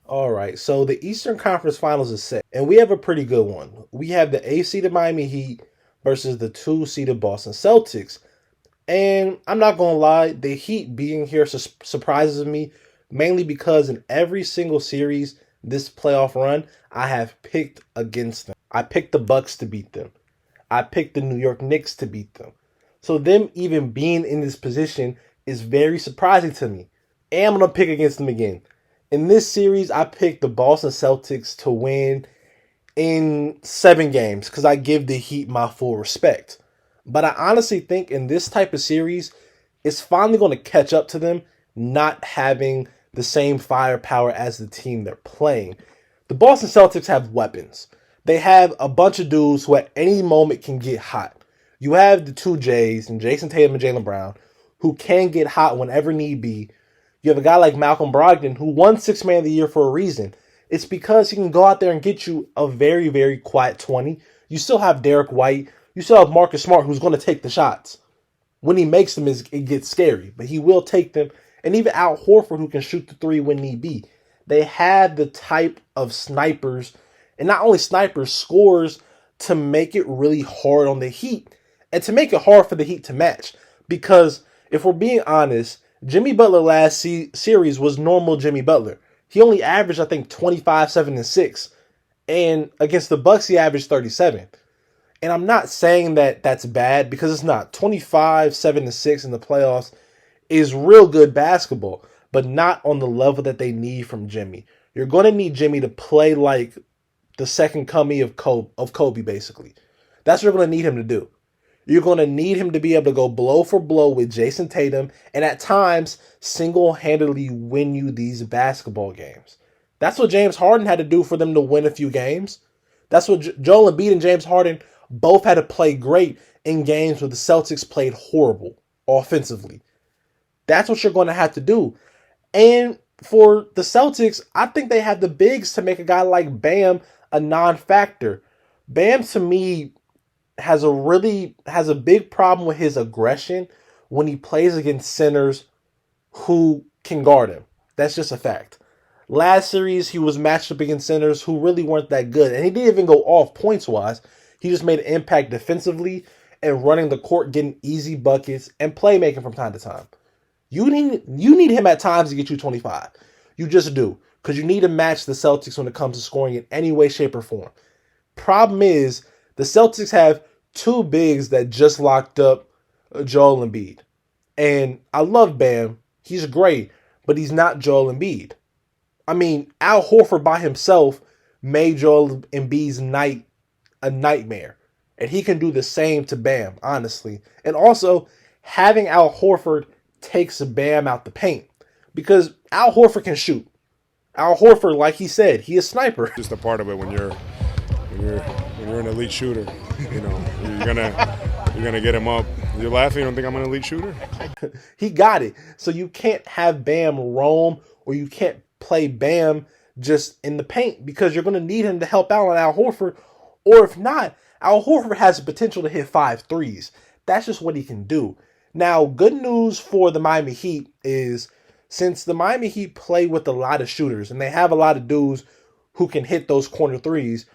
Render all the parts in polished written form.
All right, so the Eastern Conference Finals is set, and we have a pretty good one. We have the A-seeded Miami Heat versus the 2-seeded Boston Celtics. And I'm not going to lie, the Heat being here surprises me, mainly because in every single series this playoff run, I have picked against them. I picked the Bucks to beat them. I picked the New York Knicks to beat them. So them even being in this position is very surprising to me. And I'm going to pick against them again. In this series, I picked the Boston Celtics to win in 7 games because I give the Heat my full respect. But I honestly think in this type of series, it's finally going to catch up to them not having the same firepower as the team they're playing. The Boston Celtics have weapons. They have a bunch of dudes who at any moment can get hot. You have the two Jays and Jason Tatum and Jaylen Brown who can get hot whenever need be. You have a guy like Malcolm Brogdon who won Sixth Man of the Year for a reason. It's because he can go out there and get you a very, very quiet 20. You still have Derek White. You still have Marcus Smart who's going to take the shots. When he makes them, it gets scary, but he will take them. And even Al Horford who can shoot the three when need be. They have the type of snipers, and not only snipers, scorers, to make it really hard on the Heat and to make it hard for the Heat to match. Because if we're being honest, Jimmy Butler last series was normal Jimmy Butler. He only averaged, I think, 25, 7, and 6. And against the Bucks, he averaged 37. And I'm not saying that that's bad because it's not. 25, 7, and 6 in the playoffs is real good basketball, but not on the level that they need from Jimmy. You're going to need Jimmy to play like the second coming of Kobe, basically. That's what you're going to need him to do. You're going to need him to be able to go blow for blow with Jason Tatum and at times single-handedly win you these basketball games. That's what James Harden had to do for them to win a few games. That's what Joel Embiid and James Harden both had to play great in games where the Celtics played horrible offensively. That's what you're going to have to do. And for the Celtics, I think they have the bigs to make a guy like Bam a non-factor. Bam, to me, has a big problem with his aggression when he plays against centers who can guard him. That's just a fact. Last series, he was matched up against centers who really weren't that good. And he didn't even go off points-wise. He just made an impact defensively and running the court, getting easy buckets, and playmaking from time to time. You need him at times to get you 25. You just do. Because you need to match the Celtics when it comes to scoring in any way, shape, or form. Problem is, the Celtics have two bigs that just locked up Joel Embiid. And I love Bam. He's great. But he's not Joel Embiid. I mean, Al Horford by himself made Joel Embiid's night a nightmare. And he can do the same to Bam, honestly. And also, having Al Horford takes Bam out the paint. Because Al Horford can shoot. Al Horford, like he said, he is a sniper. Just a part of it when you're an elite shooter. You know, you're gonna get him up. You're laughing. You don't think I'm an elite shooter? He got it. So you can't have Bam roam, or you can't play Bam just in the paint because you're going to need him to help out on Al Horford. Or if not, Al Horford has the potential to hit 5 threes. That's just what he can do. Now, good news for the Miami Heat is since the Miami Heat play with a lot of shooters and they have a lot of dudes who can hit those corner threes,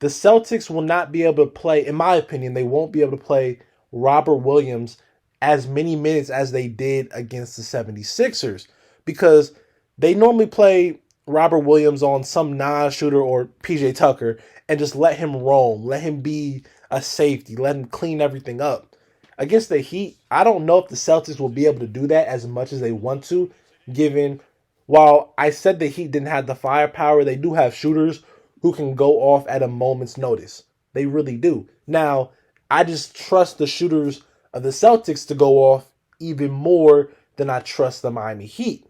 the Celtics will not be able to play, in my opinion, they won't be able to play Robert Williams as many minutes as they did against the 76ers because they normally play Robert Williams on some non-shooter or PJ Tucker and just let him roam, let him be a safety, let him clean everything up. Against the Heat, I don't know if the Celtics will be able to do that as much as they want to, given while I said the Heat didn't have the firepower, they do have shooters who can go off at a moment's notice. They really do. Now, I just trust the shooters of the Celtics to go off even more than I trust the Miami Heat.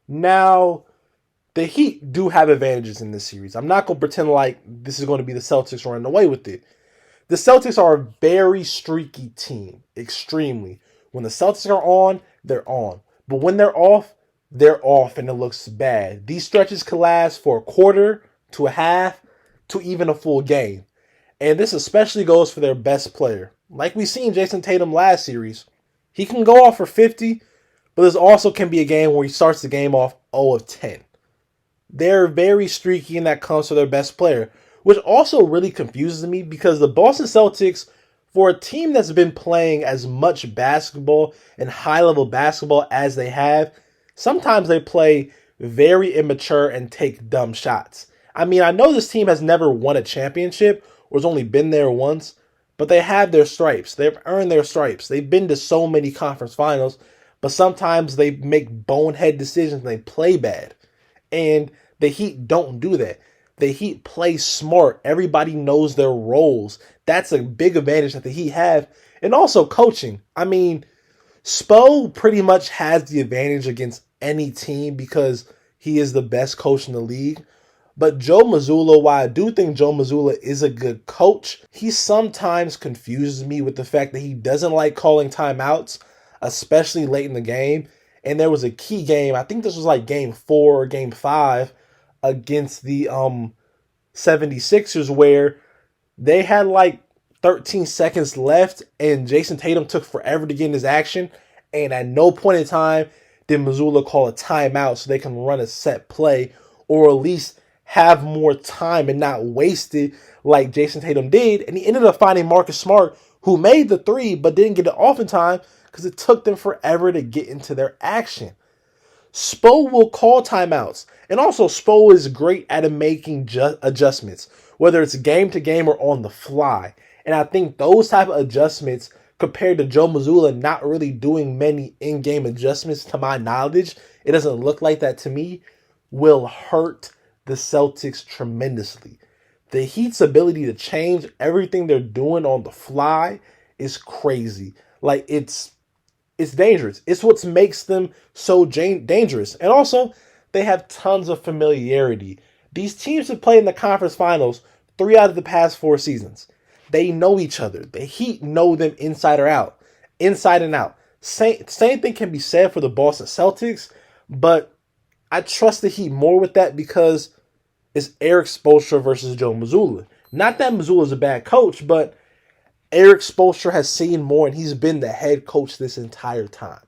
Now, the Heat do have advantages in this series. I'm not going to pretend like this is going to be the Celtics running away with it. The Celtics are a very streaky team, extremely. When the Celtics are on, they're on. But when they're off, and it looks bad. These stretches can last for a quarter to a half to even a full game. And this especially goes for their best player. Like we seen Jason Tatum last series. He can go off for 50, but this also can be a game where he starts the game off 0 of 10. They're very streaky, and that comes to their best player, which also really confuses me because the Boston Celtics, for a team that's been playing as much basketball and high level basketball as they have, sometimes they play very immature and take dumb shots. I mean, I know this team has never won a championship or has only been there once, but they have their stripes. They've earned their stripes. They've been to so many conference finals, but sometimes they make bonehead decisions and they play bad. And the Heat don't do that. The Heat play smart. Everybody knows their roles. That's a big advantage that the Heat have. And also coaching. I mean, Spo pretty much has the advantage against any team because he is the best coach in the league. But Joe Mazzulla, while I do think Joe Mazzulla is a good coach, he sometimes confuses me with the fact that he doesn't like calling timeouts, especially late in the game. And there was a key game, I think this was like game 4 or game 5 against the 76ers where they had like 13 seconds left and Jason Tatum took forever to get in his action. And at no point in time did Mazzulla call a timeout so they can run a set play or at least have more time and not waste it like Jason Tatum did. And he ended up finding Marcus Smart, who made the three but didn't get it off in time because it took them forever to get into their action. Spo will call timeouts. And also, Spo is great at making adjustments, whether it's game to game or on the fly. And I think those type of adjustments, compared to Joe Mazzulla not really doing many in-game adjustments to my knowledge, it doesn't look like that to me, will hurt the Celtics tremendously. The Heat's ability to change everything they're doing on the fly is crazy. Like, it's dangerous. It's what makes them so dangerous. And also, they have tons of familiarity. These teams have played in the conference finals 3 out of the past 4 seasons. They know each other. The Heat know them inside or out. Inside and out. Same thing can be said for the Boston Celtics, but I trust the Heat more with that because it's Eric Spoelstra versus Joe Mazzulla. Not that Mazzulla is a bad coach, but Eric Spoelstra has seen more and he's been the head coach this entire time.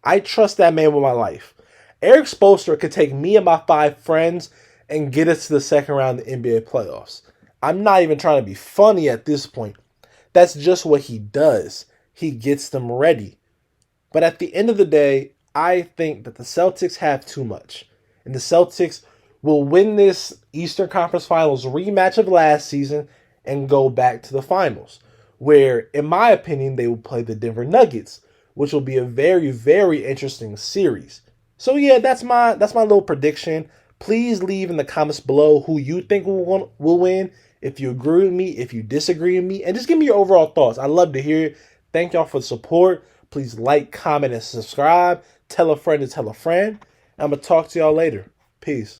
I trust that man with my life. Eric Spoelstra could take me and my 5 friends and get us to the second round of the NBA playoffs. I'm not even trying to be funny at this point. That's just what he does. He gets them ready. But at the end of the day, I think that the Celtics have too much. And the Celtics will win this Eastern Conference Finals rematch of last season and go back to the finals, where, in my opinion, they will play the Denver Nuggets, which will be a very, very interesting series. So yeah, that's my little prediction. Please leave in the comments below who you think will win, if you agree with me, if you disagree with me, and just give me your overall thoughts. I'd love to hear it. Thank y'all for the support. Please like, comment, and subscribe. Tell a friend to tell a friend. I'm going to talk to y'all later. Peace.